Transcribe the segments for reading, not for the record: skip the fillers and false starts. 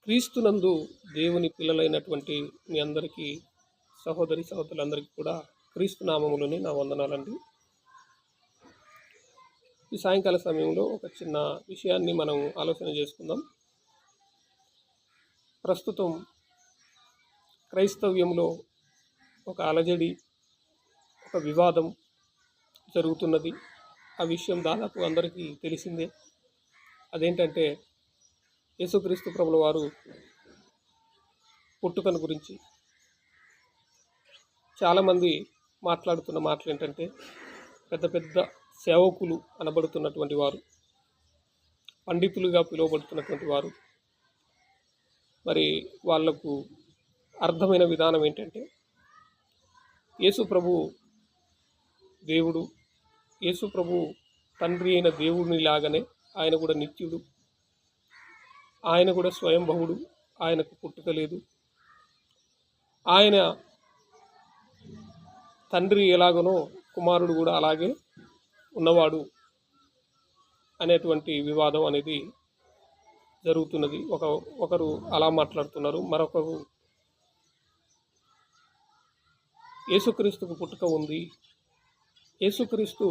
క్రీస్తునందు దేవుని పిల్లలైనటువంటి మీ అందరికీ, సహోదరి సహోదరులందరికీ కూడా క్రీస్తు నామములోని నా వందనాలండి. ఈ సాయంకాల సమయంలో ఒక చిన్న విషయాన్ని మనం ఆలోచన చేసుకుందాం. ప్రస్తుతం క్రైస్తవ్యంలో ఒక అలజడి, ఒక వివాదం జరుగుతున్నది. ఆ విషయం దాదాపు అందరికీ తెలిసిందే. అదేంటంటే యేసుక్రీస్తు ప్రభుల వారు పుట్టుకను గురించి చాలామంది మాట్లాడుతున్న మాటలు ఏంటంటే, పెద్ద పెద్ద సేవకులు అనబడుతున్నటువంటి వారు, పండితులుగా పిలువబడుతున్నటువంటి వారు, మరి వాళ్లకు అర్థమైన విధానం ఏంటంటే, యేసు ప్రభు దేవుడు, యేసు ప్రభు తండ్రి అయిన దేవుడిని లాగానే ఆయన కూడా నిత్యుడు, ఆయన కూడా స్వయంభవుడు, ఆయనకు పుట్టుక లేదు, ఆయన తండ్రి ఎలాగనో కుమారుడు కూడా అలాగే ఉన్నవాడు అనేటువంటి వివాదం అనేది జరుగుతున్నది. ఒకరు అలా మాట్లాడుతున్నారు, మరొకరు యేసుక్రీస్తుకు పుట్టుక ఉంది, యేసుక్రీస్తు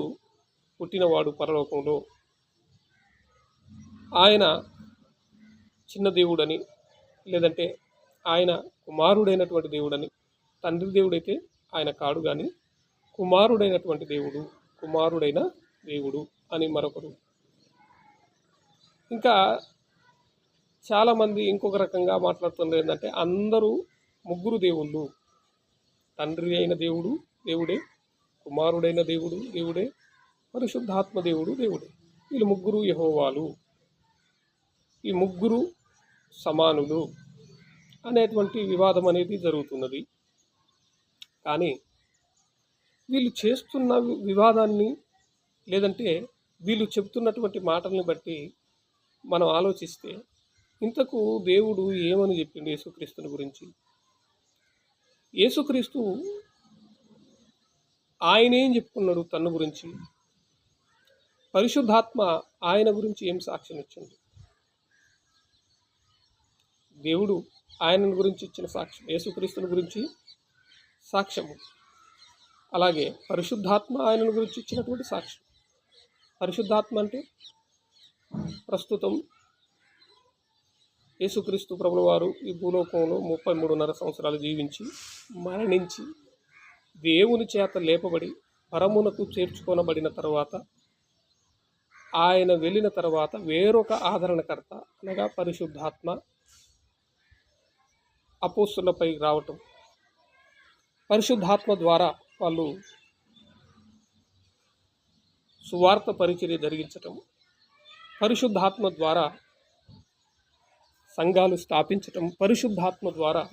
పుట్టినవాడు పరలోకంలో, ఆయన చిన్న దేవుడని, లేదంటే ఆయన కుమారుడైనటువంటి దేవుడని, తండ్రి దేవుడైతే ఆయన కాడు కానీ కుమారుడైనటువంటి దేవుడు, కుమారుడైన దేవుడు అని మరొకరు. ఇంకా చాలామంది ఇంకొక రకంగా మాట్లాడుతున్నారు. ఏంటంటే అందరూ ముగ్గురు దేవుళ్ళు, తండ్రి అయిన దేవుడు దేవుడే, కుమారుడైన దేవుడు దేవుడే, పరిశుద్ధాత్మ దేవుడు దేవుడే, వీళ్ళు ముగ్గురు యెహోవాలు, ఈ ముగ్గురు సమానులు అనేటువంటి వివాదం అనేది జరుగుతున్నది. కానీ వీళ్ళు చేస్తున్న వివాదాన్ని, లేదంటే వీళ్ళు చెబుతున్నటువంటి మాటల్ని బట్టి మనం ఆలోచిస్తే, ఇంతకు దేవుడు ఏమని చెప్పిండు యేసుక్రీస్తుని గురించి? యేసుక్రీస్తు ఆయనేం చెప్పుకున్నాడు తన గురించి? పరిశుద్ధాత్మ ఆయన గురించి ఏం సాక్ష్యం ఇచ్చింది? దేవుడు ఆయన గురించి ఇచ్చిన సాక్ష్యం, యేసుక్రీస్తుని గురించి సాక్ష్యము, అలాగే పరిశుద్ధాత్మ ఆయన గురించి ఇచ్చినటువంటి సాక్ష్యం. పరిశుద్ధాత్మ అంటే ప్రస్తుతం యేసుక్రీస్తు ప్రభుల వారు ఈ భూలోకంలో 33.5 సంవత్సరాలు జీవించి మరణించి దేవుని చేత లేపబడి పరమునకు చేర్చుకొనబడిన తర్వాత, ఆయన వెళ్ళిన తర్వాత వేరొక ఆదరణకర్త అనగా పరిశుద్ధాత్మ అపోస్తులపై రావటం, పరిశుద్ధాత్మ ద్వారా వాళ్ళు సువార్త పరిచర్య జరిగించటం, పరిశుద్ధాత్మ ద్వారా సంఘాలు స్థాపించటం, పరిశుద్ధాత్మ ద్వారా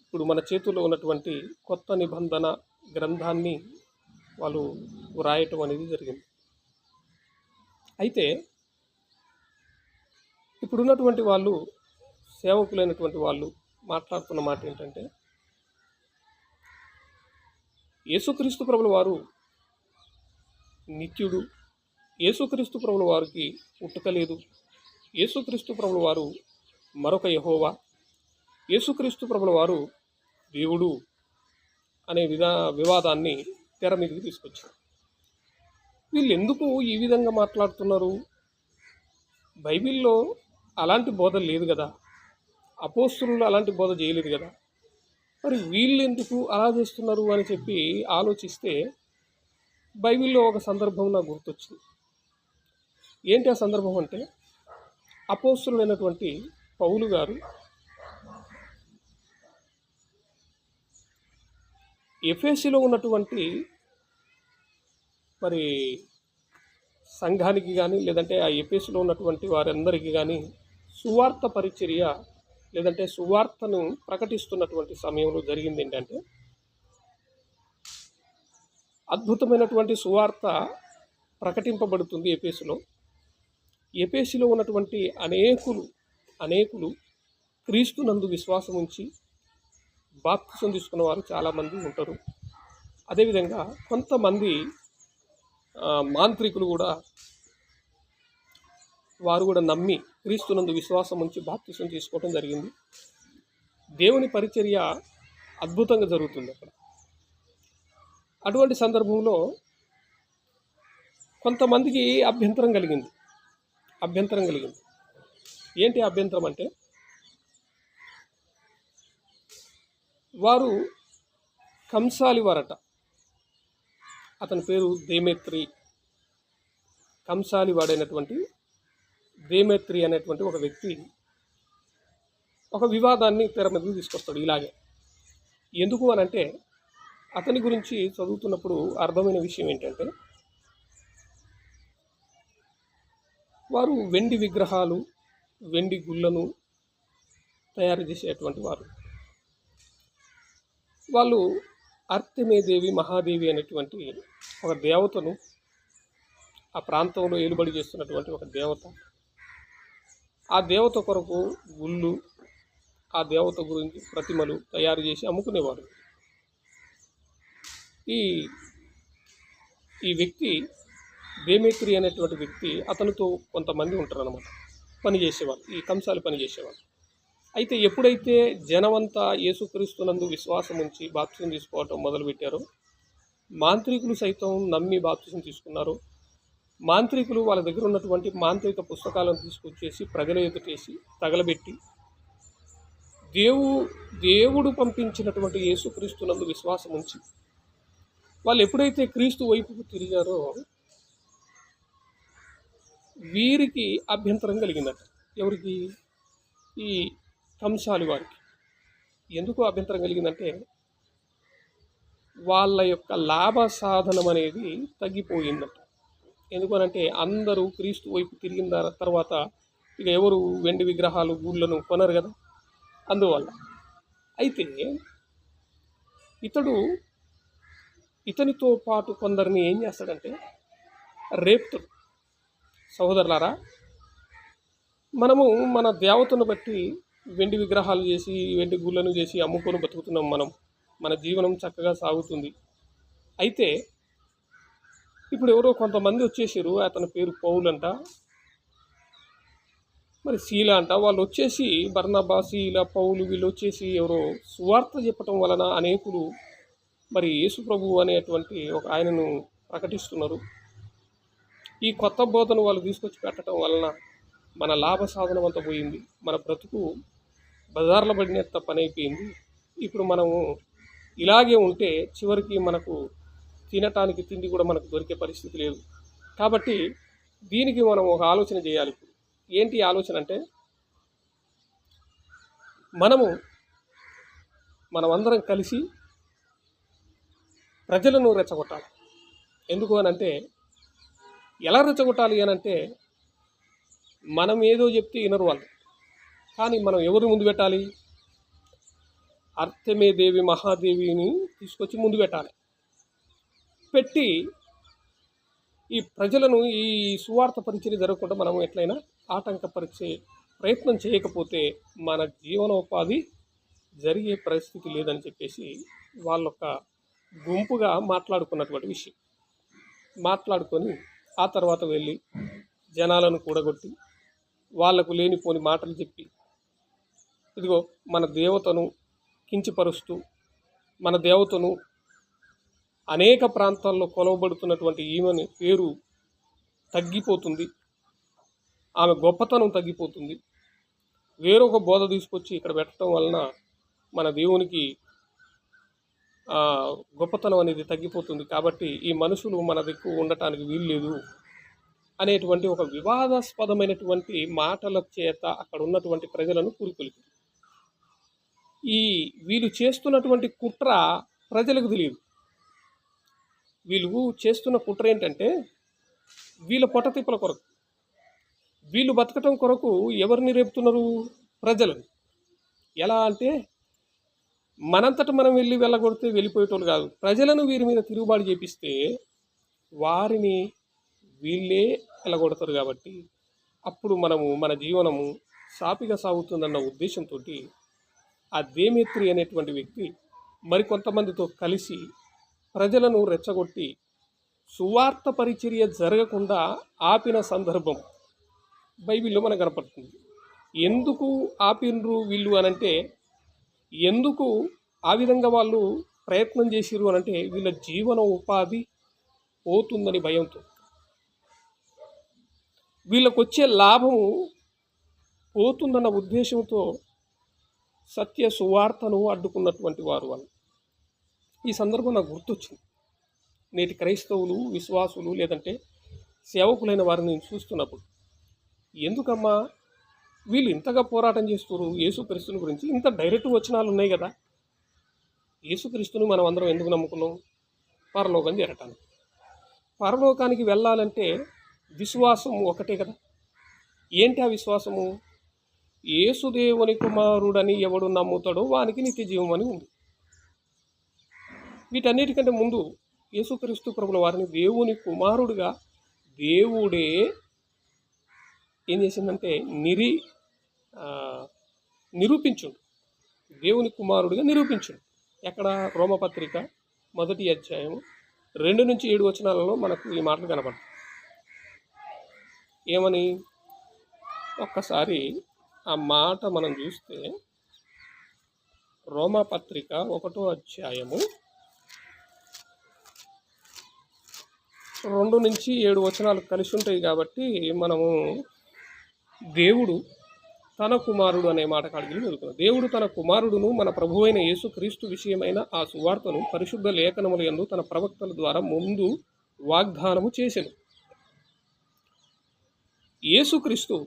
ఇప్పుడు మన చేతుల్లో ఉన్నటువంటి కొత్త నిబంధన గ్రంథాన్ని వాళ్ళు వ్రాయటం అనేది జరిగింది. అయితే ఇప్పుడున్నటువంటి వాళ్ళు, సేవకులైనటువంటి వాళ్ళు మాట్లాడుతున్న మాట ఏంటంటే, యేసుక్రీస్తు ప్రభుల వారు నిత్యుడు, యేసుక్రీస్తు ప్రభుల వారికి పుట్టుక లేదు, యేసుక్రీస్తు ప్రభుల వారు మరొక యెహోవా, యేసుక్రీస్తు ప్రభుల వారు దేవుడు అనే వివాదాన్ని తెర మీదకి తీసుకొచ్చారు. వీళ్ళు ఎందుకు ఈ విధంగా మాట్లాడుతున్నారు? బైబిల్లో అలాంటి బోధ లేదు కదా, అపోస్తులు అలాంటి బోధ చేయలేదు కదా, మరి వీళ్ళు ఎందుకు అలా చేస్తున్నారు అని చెప్పి ఆలోచిస్తే బైబిల్లో ఒక సందర్భం నాకు గుర్తొచ్చింది. ఏంటి ఆ సందర్భం అంటే, అపోస్తులైనటువంటి పౌలు గారు ఎఫెసులో ఉన్నటువంటి మరి సంఘానికి కానీ, లేదంటే ఆ ఎఫెసులో ఉన్నటువంటి వారందరికీ కానీ సువార్త పరిచర్య, లేదంటే సువార్తను ప్రకటిస్తున్నటువంటి సమయంలో జరిగింది ఏంటంటే, అద్భుతమైనటువంటి సువార్త ప్రకటింపబడుతుంది ఎఫెసులో. ఎఫెసులో ఉన్నటువంటి అనేకులు క్రీస్తునందు విశ్వాసం ఉంచి బాప్తిసం తీసుకున్న వారు చాలామంది ఉంటారు. అదేవిధంగా కొంతమంది మాంత్రికులు కూడా, వారు కూడా నమ్మి క్రీస్తునందు విశ్వాసం ఉంచి బాప్తిసం తీసుకోవడం జరిగింది. దేవుని పరిచర్య అద్భుతంగా జరుగుతుంది అక్కడ. అటువంటి సందర్భంలో కొంతమందికి అభ్యంతరం కలిగింది. ఏంటి అభ్యంతరం అంటే, వారు కంసాలి వారట. అతని పేరు దేమేత్రి. కంసాలి వాడైనటువంటి దేమేత్రి అనేటువంటి ఒక వ్యక్తి ఒక వివాదాన్ని తెర మీదకి తీసుకొస్తాడు. ఇలాగే ఎందుకు అనంటే, అతని గురించి చదువుతున్నప్పుడు అర్థమైన విషయం ఏంటంటే, వారు వెండి విగ్రహాలు, వెండి గుళ్ళను తయారు చేసేటువంటి వారు. వాళ్ళు అర్తెమేదేవి మహాదేవి అనేటువంటి ఒక దేవతను, ఆ ప్రాంతంలో ఏలుబడి చేస్తున్నటువంటి ఒక దేవత, ఆ దేవత కొరకు గుళ్ళు, ఆ దేవత గురించి ప్రతిమలు తయారు చేసి అమ్ముకునేవారు. ఈ వ్యక్తి దేమేత్రి అనేటువంటి వ్యక్తి, అతనితో కొంతమంది ఉంటారన్నమాట, పనిచేసేవాళ్ళు, ఈ కంసాలి పనిచేసేవాళ్ళు. అయితే ఎప్పుడైతే జనమంతా యేసుక్రీస్తునందు విశ్వాసం ఉంచి బాప్తిసం తీసుకోవటం మొదలుపెట్టారో, మాంత్రికులు సైతం నమ్మి బాప్తిసం తీసుకున్నారు. మాంత్రికులు వాళ్ళ దగ్గర ఉన్నటువంటి మాంత్రిక పుస్తకాలను తీసుకొచ్చేసి ప్రజల ఎదుటేసి తగలబెట్టి, దేవుడు పంపించినటువంటి యేసుక్రీస్తునందు విశ్వాసం ఉంచి వాళ్ళు ఎప్పుడైతే క్రీస్తు వైపుకు తిరిగారో, వీరికి అభ్యంతరం కలిగిందట. ఎవరికి? ఈ కంసాలి వారికి. ఎందుకు అభ్యంతరం కలిగిందంటే, వాళ్ళ యొక్క లాభ సాధనం అనేది తగ్గిపోయిందట. ఎందుకనంటే, అందరూ క్రీస్తు వైపు తిరిగిన తర్వాత ఇక ఎవరు వెండి విగ్రహాలు, గుళ్ళను కొనరు కదా, అందువల్ల. అయితే ఇతనితో పాటు కొందరిని ఏం చేస్తాడంటే రేపుతాడు. సహోదరులారా, మనము మన దేవతను బట్టి వెండి విగ్రహాలు చేసి, వెండి గుళ్ళను చేసి అమ్ముకొని బతుకుతున్నాం. మన జీవనం చక్కగా సాగుతుంది. అయితే ఇప్పుడు ఎవరో కొంతమంది వచ్చేసారు. అతని పేరు పౌలు అంట, మరి శీల అంట. వాళ్ళు వచ్చేసి బర్నబా, శీల, పౌలు వీళ్ళు వచ్చేసి ఎవరో సువార్త చెప్పటం వలన అనేకులు మరి యేసు ప్రభు అనేటువంటి ఒక ఆయనను ప్రకటిస్తున్నారు. ఈ కొత్త బోధను వాళ్ళు తీసుకొచ్చి పెట్టడం వలన మన లాభ సాధనం అంతా పోయింది. మన బ్రతుకు బజార్లో పడినంత పని అయిపోయింది. ఇప్పుడు మనము ఇలాగే ఉంటే చివరికి మనకు తినటానికి తిండి కూడా మనకు దొరికే పరిస్థితి లేదు. కాబట్టి దీనికి మనం ఒక ఆలోచన చేయాలి. ఏంటి ఆలోచన అంటే, మనమందరం కలిసి ప్రజలను రెచ్చగొట్టాలి. ఎందుకు అనంటే, ఎలా రెచ్చగొట్టాలి అనంటే, మనం ఏదో చెప్తే వినరు వాళ్ళు. కానీ మనం ఎవరు ముందు పెట్టాలి? అర్తెమేదేవి మహాదేవిని తీసుకొచ్చి ముందు పెట్టాలి. పెట్టి ఈ ప్రజలను ఈ సువార్త పరిచర్య జరగకుండా మనం ఎట్లయినా ఆటంకపరిచే ప్రయత్నం చేయకపోతే మన జీవనోపాధి జరిగే పరిస్థితి లేదని చెప్పేసి వాళ్ళొక గుంపుగా మాట్లాడుకున్నటువంటి విషయం. మాట్లాడుకొని ఆ తర్వాత వెళ్ళి జనాలను కూడగొట్టి వాళ్లకు లేనిపోని మాటలు చెప్పి, ఇదిగో మన దేవతను కించపరుస్తూ, మన దేవతను అనేక ప్రాంతాల్లో కొలవబడుతున్నటువంటి ఈమెని పేరు తగ్గిపోతుంది, ఆమె గొప్పతనం తగ్గిపోతుంది, వేరొక బోధ తీసుకొచ్చి ఇక్కడ పెట్టడం వలన మన దేవునికి గొప్పతనం అనేది తగ్గిపోతుంది. కాబట్టి ఈ మనుషులు మన దిక్కు ఉండటానికి వీల్లేదు అనేటువంటి ఒక వివాదాస్పదమైనటువంటి మాటల చేత అక్కడ ఉన్నటువంటి ప్రజలను పురికొలిపి, వీళ్ళు చేస్తున్నటువంటి కుట్ర ప్రజలకు తెలియదు. వీళ్ళు చేస్తున్న కుట్ర ఏంటంటే, వీళ్ళ పొట్టతిప్పల కొరకు, వీళ్ళు బతకటం కొరకు ఎవరిని రేపుతున్నారు? ప్రజలను. ఎలా అంటే, మనంతట మనం వెళ్ళగొడితే వెళ్ళిపోయేటోళ్ళు కాదు, ప్రజలను వీరి మీద తిరుగుబాటు చేపిస్తే వారిని వీళ్ళే వెళ్ళగొడతారు. కాబట్టి అప్పుడు మన జీవనము సాపిగా సాగుతుందన్న ఉద్దేశంతో ఆ దేమేత్రి అనేటువంటి వ్యక్తి మరికొంతమందితో కలిసి ప్రజలను రెచ్చగొట్టి సువార్త పరిచర్య జరగకుండా ఆపిన సందర్భం. బైబిల్లో మనకు కనపడుతుంది. ఎందుకు ఆపినరు వీళ్ళు అనంటే, ఎందుకు ఆ విధంగా వాళ్ళు ప్రయత్నం చేసిరు అనంటే, వీళ్ళ జీవన ఉపాధి పోతుందని భయంతో, వీళ్ళకు వచ్చే లాభము పోతుందన్న ఉద్దేశంతో సత్య సువార్తను అడ్డుకున్నటువంటి వారు వాళ్ళు. ఈ సందర్భం నాకు గుర్తొచ్చింది. నేటి క్రైస్తవులు, విశ్వాసులు లేదంటే సేవకులైన వారిని నేను చూస్తున్నప్పుడు, ఎందుకమ్మా వీళ్ళు ఇంతగా పోరాటం చేస్తున్నారు యేసుక్రీస్తుని గురించి? ఇంత డైరెక్ట్ వచనాలు ఉన్నాయి కదా. యేసుక్రీస్తుని మనం అందరం ఎందుకు నమ్ముకున్నాం? పరలోకం చేరటానికి. పరలోకానికి వెళ్ళాలంటే విశ్వాసం ఒకటే కదా. ఏంటి ఆ విశ్వాసము? యేసుదేవుని కుమారుడని ఎవడు నమ్ముతాడో వానికి నిత్య జీవం అని ఉంది. వీటన్నిటికంటే ముందు యేసుక్రీస్తు ప్రభుల వారిని దేవుని కుమారుడుగా దేవుడే ఏం చేసిందంటే నిరూపించుండు. దేవుని కుమారుడిగా నిరూపించుండు. ఎక్కడ? రోమపత్రిక 1వ అధ్యాయం 2-7 వచనాలలో మనకు ఈ మాటలు కనపడతాయి. ఏమని? ఒక్కసారి ఆ మాట మనం చూస్తే, రోమపత్రిక 1వ అధ్యాయము 2-7 వచనాలు కలిసి ఉంటాయి కాబట్టి మనము దేవుడు తన కుమారుడు అనే మాట కాడికి వెళ్తున్నాం. దేవుడు తన కుమారుడును మన ప్రభువైన యేసుక్రీస్తు విషయమైన ఆ సువార్తను పరిశుద్ధ లేఖనముల యందు తన ప్రవక్తల ద్వారా ముందు వాగ్దానము చేసెను. యేసుక్రీస్తు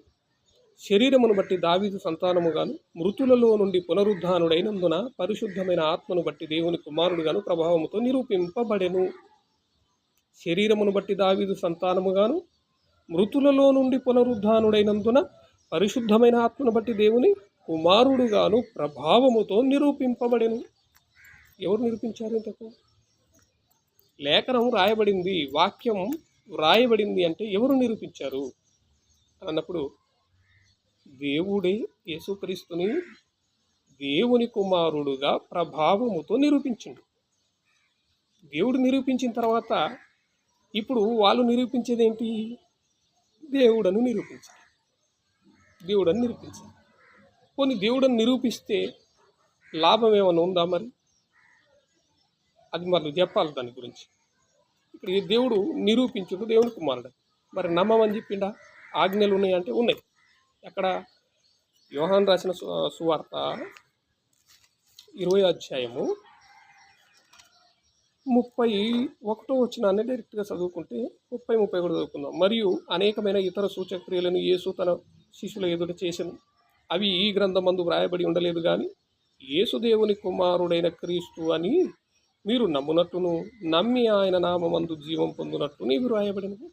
శరీరమును బట్టి దావీదు సంతానముగాను, మృతులలో నుండి పునరుద్ధానుడైనందున పరిశుద్ధమైన ఆత్మను బట్టి దేవుని కుమారుడుగాను ప్రభావముతో నిరూపింపబడెను. శరీరమును బట్టి దావీదు సంతానముగాను, మృతులలో నుండి పునరుద్ధానుడైనందున పరిశుద్ధమైన ఆత్మను బట్టి దేవుని కుమారుడుగాను ప్రభావముతో నిరూపింపబడెను. ఎవరు నిరూపించారు? ఇంతకు లేఖనం రాయబడింది, వాక్యం వ్రాయబడింది అంటే ఎవరు నిరూపించారు అన్నప్పుడు, దేవుడే యేసుక్రీస్తుని దేవుని కుమారుడుగా ప్రభావముతో నిరూపించిండు. దేవుడు నిరూపించిన తర్వాత ఇప్పుడు వాళ్ళు నిరూపించేది ఏంటి? దేవుడను నిరూపించాలి. దేవుడని నిరూపించాలి. కొన్ని దేవుడని నిరూపిస్తే లాభం ఏమైనా ఉందా? మరి అది మరి చెప్పాలి దాని గురించి. ఇప్పుడు ఈ దేవుడు నిరూపించుడు దేవుని కుమారుడు. మరి నమ్మమని చెప్పిండా? ఆజ్ఞలు ఉన్నాయంటే ఉన్నాయి. ఎక్కడ? యోహాను రాసిన సువార్త 20వ అధ్యాయము 31వ వచనాన్ని డైరెక్ట్గా చదువుకుంటే 30-30 కూడా చదువుకుందాం. మరియు అనేకమైన ఇతర సూచక క్రియలను యేసు తన శిష్యుల ఎదుట చేసెను. అవి ఈ గ్రంథమందు వ్రాయబడి ఉండలేదు కానీ, యేసు దేవుని కుమారుడైన క్రీస్తు అని మీరు నమ్మునట్టును, నమ్మి ఆయన నామమందు జీవం పొందునట్టును ఇవి వ్రాయబడినవి.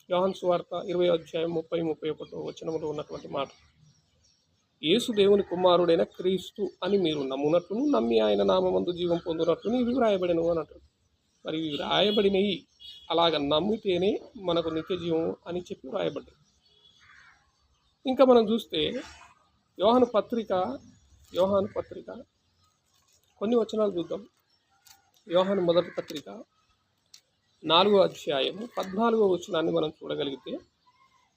యోహాను సువార్త 20వ అధ్యాయం 30-31 వచనంలో ఉన్నటువంటి మాట. యేసు దేవుని కుమారుడైన క్రీస్తు అని మీరు నమ్మునట్టును, నమ్మి ఆయన నామమందు జీవం పొందునట్టును ఇవి వ్రాయబడినవు అని అంటారు. మరి ఇవి వ్రాయబడినవి అలాగ నమ్మితేనే మనకు నిత్య జీవం అని చెప్పి వ్రాయబడ్డాయి. ఇంకా మనం చూస్తే యోహాను పత్రిక కొన్ని వచనాలు చూద్దాం. యోహాను మొదటి పత్రిక 4వ అధ్యాయము 14వ వచనాన్ని మనం చూడగలిగితే,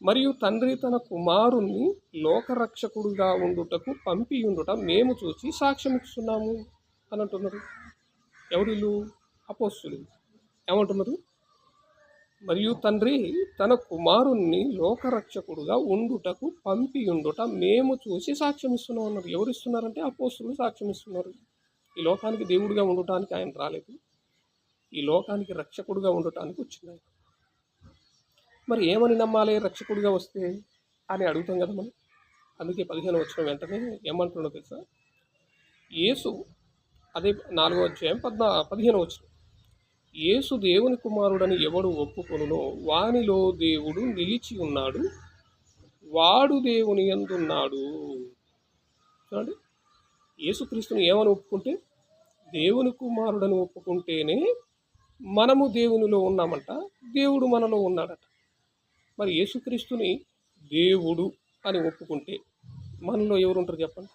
మరియు తండ్రి తన కుమారుణ్ణి లోకరక్షకుడుగా ఉండుటకు పంపియుండుట మేము చూసి సాక్ష్యమిస్తున్నాము అని అంటున్నారు. ఎవరిల్లు? అపోస్తులు. ఏమంటున్నారు? మరియు తండ్రి తన కుమారుణ్ణి లోకరక్షకుడుగా ఉండుటకు పంపియుండుట మేము చూసి సాక్ష్యమిస్తున్నాం అన్నారు. ఎవరు ఇస్తున్నారంటే అపోస్తులు సాక్ష్యం ఇస్తున్నారు. ఈ లోకానికి దేవుడిగా ఉండటానికి ఆయన రాలేదు, ఈ లోకానికి రక్షకుడుగా ఉండటానికి వచ్చింది. మరి ఏమని నమ్మాలి రక్షకుడిగా వస్తే అని అడుగుతాం కదా మనం. అందుకే 15 వచ్చిన వెంటనే ఏమంటున్నాడో తెలుసా? యేసు, అదే 4వ అధ్యాయం 15 వచ్చిన, యేసు దేవుని కుమారుడని ఎవడు ఒప్పుకొనునో వానిలో దేవుడు నిలిచి ఉన్నాడు, వాడు దేవుని యందున్నాడు. చూడండి, యేసుక్రీస్తుని ఏమని ఒప్పుకుంటే? దేవుని కుమారుడని ఒప్పుకుంటేనే మనము దేవునిలో ఉన్నామంట, దేవుడు మనలో ఉన్నాడట. మరి యేసుక్రీస్తుని దేవుడు అని ఒప్పుకుంటే మనలో ఎవరు ఉంటారు చెప్పండి?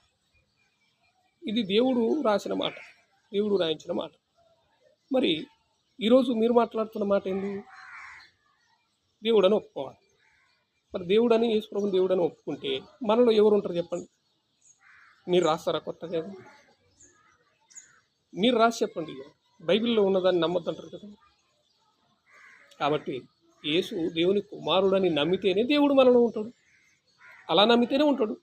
ఇది దేవుడు రాసిన మాట, దేవుడు రాయించిన మాట. మరి ఈరోజు మీరు మాట్లాడుతున్న మాట ఏంది? దేవుడు అని ఒప్పుకోవాలి. మరి దేవుడని యేసుప్రభుని దేవుడని ఒప్పుకుంటే మనలో ఎవరు ఉంటారు చెప్పండి? మీరు రాస్తారా కొత్తగా? మీరు రాసి చెప్పండి. బైబిల్లో ఉన్నదాన్ని నమ్మద్దంటారు కదా. కాబట్టి యేసు దేవుని కుమారుడని నమ్మితేనే దేవుడు మనలో ఉంటాడు. అలా నమ్మితేనే ఉంటాడు.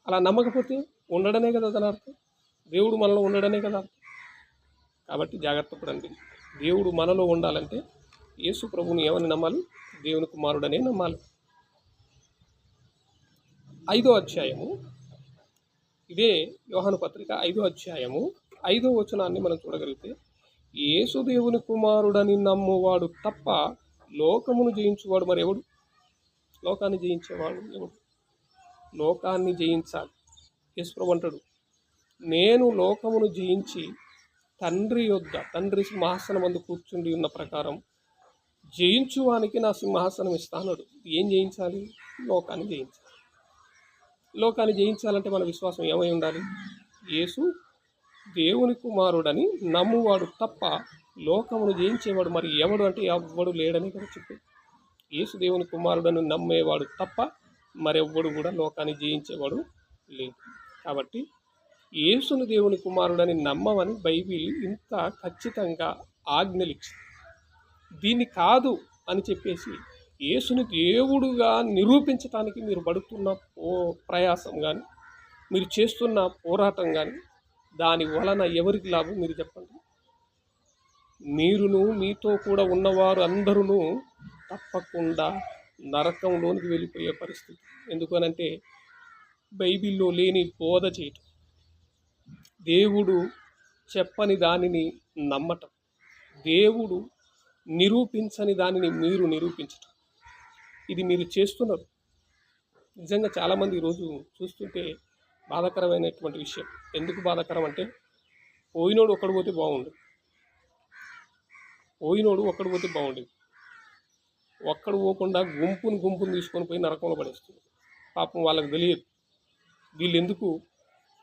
అలా నమ్మకపోతే ఉండడనే కదా దాని అర్థం. దేవుడు మనలో ఉండడనే కదా అర్థం. కాబట్టి జాగ్రత్త పడండి. దేవుడు మనలో ఉండాలంటే యేసు ప్రభుని ఏమని నమ్మాలి? దేవుని కుమారుడనే నమ్మాలి. 5వ అధ్యాయము, ఇదే యోహాను పత్రిక 5వ అధ్యాయము 5వ వచనాన్ని మనం చూడగలిగితే, యేసు దేవుని కుమారుడని నమ్మువాడు తప్ప లోకమును జయించువాడు మరి ఎవడు? లోకాన్ని జయించేవాడు ఎవడు? లోకాన్ని జయించాలి. యేసు ప్రభు అంటాడు, నేను లోకమును జయించి తండ్రి సింహాసనం అందు కూర్చుండి ఉన్న ప్రకారం జయించువానికి నా సింహాసనం ఇస్తానడు. ఏం జయించాలి? లోకాన్ని జయించాలి. లోకాన్ని జయించాలంటే మన విశ్వాసం ఏమై ఉండాలి? యేసు దేవుని కుమారుడని నమ్మువాడు తప్ప లోకమును జయించేవాడు మరి ఎవడు అంటే ఎవ్వడు లేడని కదా చెప్పి. యేసు దేవుని కుమారుడని నమ్మేవాడు తప్ప మరెవ్వడు కూడా లోకాన్ని జయించేవాడు లేదు. కాబట్టి యేసును దేవుని కుమారుడని నమ్మమని బైబిల్ ఇంత ఖచ్చితంగా ఆజ్ఞలిచ్చింది. దీన్ని కాదు అని చెప్పేసి యేసుని దేవుడుగా నిరూపించడానికి మీరు పడుతున్న ప్రయాసం కానీ, మీరు చేస్తున్న పోరాటం కానీ, దాని వలన ఎవరికి లాభం మీరు చెప్పండి? మీరును మీతో కూడా ఉన్నవారు అందరూ తప్పకుండా నరకంలోనికి వెళ్ళిపోయే పరిస్థితి. ఎందుకనంటే బైబిల్లో లేని బోధ చేయటం, దేవుడు చెప్పని దానిని నమ్మటం, దేవుడు నిరూపించని దానిని మీరు నిరూపించటం, ఇది మీరు చేస్తున్నారు. నిజంగా చాలామంది ఈరోజు చూస్తుంటే బాధాకరమైనటువంటి విషయం. ఎందుకు బాధాకరం అంటే, పోయినోడు ఒక్కడు పోతే బాగుండేది. ఒక్కడు పోకుండా గుంపును తీసుకొని పోయి నరకంలో పడేస్తుంది. పాపం వాళ్ళకి తెలియదు వీళ్ళు ఎందుకు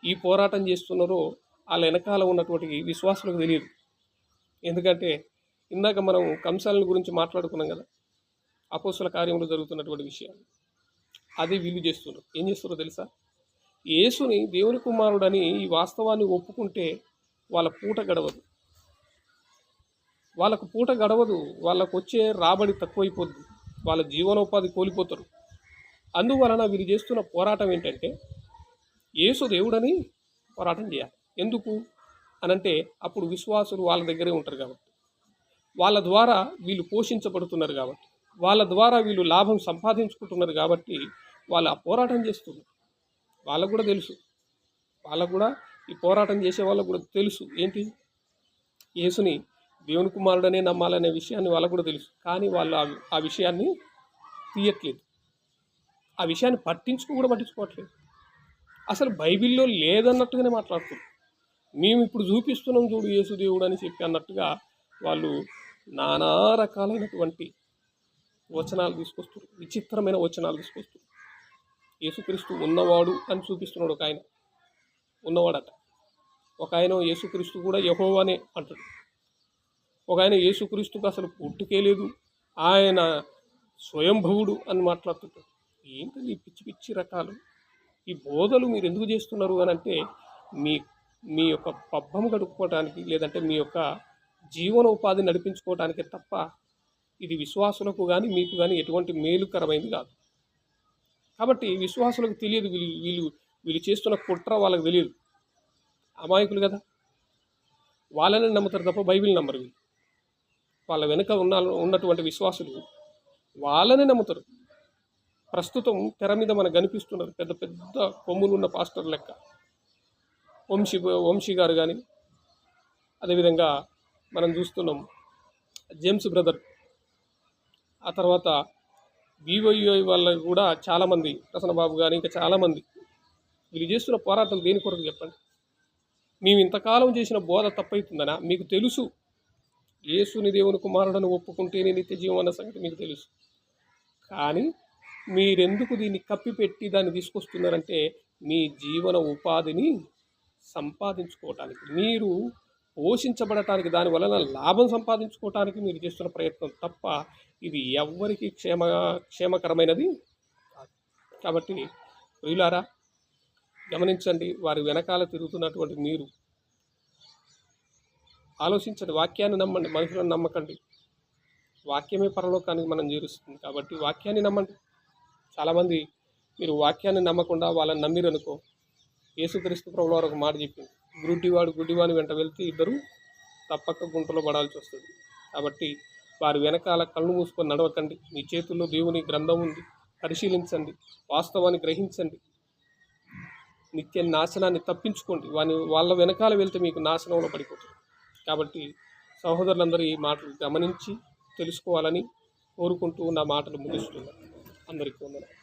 ఈ పోరాటం చేస్తున్నారో వాళ్ళ వెనకాల ఉన్నటువంటి విశ్వాసులకు తెలియదు. ఎందుకంటే ఇందాక మనం కంసాల గురించి మాట్లాడుకున్నాం కదా, అపోస్తుల కార్యంలో జరుగుతున్నటువంటి విషయాలు అదే వీళ్ళు చేస్తున్నారు. ఏం చేస్తారో తెలుసా? యేసుని దేవుని కుమారుడని ఈ వాస్తవాన్ని ఒప్పుకుంటే వాళ్ళ పూట గడవదు, వాళ్ళకు వచ్చే రాబడి తక్కువైపోద్ది, వాళ్ళ జీవనోపాధి కోల్పోతారు. అందువలన వీళ్ళు చేస్తున్న పోరాటం ఏంటంటే యేసు దేవుడని పోరాటం చేయాలి. ఎందుకు అనంటే అప్పుడు విశ్వాసులు వాళ్ళ దగ్గరే ఉంటారు కాబట్టి, వాళ్ళ ద్వారా వీళ్ళు పోషించబడుతున్నారు కాబట్టి, వాళ్ళ ద్వారా వీళ్ళు లాభం సంపాదించుకుంటున్నారు కాబట్టి వాళ్ళు ఆ పోరాటం చేస్తున్నారు. వాళ్ళకు కూడా తెలుసు, ఈ పోరాటం చేసే వాళ్ళకు కూడా తెలుసు ఏంటి, యేసుని దేవుని కుమారుడనే నమ్మాలనే విషయాన్ని వాళ్ళకు కూడా తెలుసు. కానీ వాళ్ళు ఆ విషయాన్ని తీయట్లేదు, ఆ విషయాన్ని పట్టించుకోవట్లేదు. అసలు బైబిల్లో లేదన్నట్టుగానే మాట్లాడుతున్నారు. మేము ఇప్పుడు చూపిస్తున్నాం చూడు యేసు దేవుడు అని చెప్పి అన్నట్టుగా వాళ్ళు నానా రకాలైనటువంటి వచనాలు తీసుకొస్తారు, విచిత్రమైన వచనాలు తీసుకొస్తారు. యేసుక్రీస్తు ఉన్నవాడు అని చూపిస్తున్నాడు ఒక ఆయన, ఉన్నవాడట. ఒక ఆయన యేసుక్రీస్తు కూడా యెహోవానే అంటాడు. ఒక ఆయన యేసుక్రీస్తుకు అసలు పుట్టుకే లేదు, ఆయన స్వయంభవుడు అని మాట్లాడుతుంటాడు. ఏంటంటే ఈ పిచ్చి రకాలు, ఈ బోధలు మీరు ఎందుకు చేస్తున్నారు అని అంటే మీ యొక్క పబ్బం గడుపుకోవడానికి, లేదంటే మీ యొక్క జీవనోపాధి నడిపించుకోవటానికే తప్ప ఇది విశ్వాసులకు కానీ మీకు కానీ ఎటువంటి మేలుకరమైంది కాదు. కాబట్టి విశ్వాసులకు తెలియదు, వీళ్ళు చేస్తున్న కుట్ర వాళ్ళకి తెలియదు. అమాయకులు కదా, వాళ్ళని నమ్ముతారు తప్ప బైబిల్ నమ్మరు. వీళ్ళు వాళ్ళ వెనుక ఉన్నటువంటి విశ్వాసులు వాళ్ళనే నమ్ముతారు. ప్రస్తుతం తెర మీద మనకు కనిపిస్తున్నారు పెద్ద పెద్ద కొమ్ములున్న పాస్టర్ లెక్క, వంశీ గారు కానీ, అదేవిధంగా మనం చూస్తున్నాం జేమ్స్ బ్రదర్, ఆ తర్వాత బీవైఐ వాళ్ళకు కూడా చాలామంది, ప్రసన్నబాబు కానీ ఇంకా చాలామంది. వీళ్ళు చేస్తున్న పోరాటాలు దేని కొరకు చెప్పండి? మేము ఇంతకాలం చేసిన బోధ తప్పవుతుందనా? మీకు తెలుసు యేసుని దేవుని కుమారుడని ఒప్పుకుంటేనే నిత్య జీవం అన్న సంగతి మీకు తెలుసు. కానీ మీరెందుకు దీన్ని కప్పిపెట్టి దాన్ని తీసుకొస్తున్నారంటే మీ జీవన ఉపాధిని సంపాదించుకోవటానికి. మీరు పోషించబడటానికి, దాని వలన లాభం సంపాదించుకోవటానికి మీరు చేస్తున్న ప్రయత్నం తప్ప ఇది ఎవ్వరికి క్షేమకరమైనది కాదు. కాబట్టి ప్రియులారా, గమనించండి, వారి వెనకాల తిరుగుతున్నటువంటి మీరు ఆలోచించండి. వాక్యాన్ని నమ్మండి, మనుషులను నమ్మకండి. వాక్యమే పరలోకానికి మనం చేరుస్తుంది. కాబట్టి వాక్యాన్ని నమ్మండి. చాలామంది మీరు వాక్యాన్ని నమ్మకుండా వాళ్ళని నమ్మిరనుకో, యేసుక్రీస్తు ప్రభువు వారు ఒక మాట చెప్పింది, గుడ్డివాని వెంట వెళ్తే ఇద్దరు తప్పక గుంటలో పడాల్సి వస్తుంది. కాబట్టి వారి వెనకాల కళ్ళు మూసుకొని నడవకండి. మీ చేతుల్లో దేవుని గ్రంథం ఉంది, పరిశీలించండి, వాస్తవాన్ని గ్రహించండి, నిత్య నాశనాన్ని తప్పించుకోండి. వాళ్ళ వెనకాల వెళ్తే మీకు నాశనంలో పడిపోతుంది. కాబట్టి సహోదరులందరూ ఈ మాటలు గమనించి తెలుసుకోవాలని కోరుకుంటూ నా మాటలు ముగిస్తున్నాను. అందరికీ వందనాలు.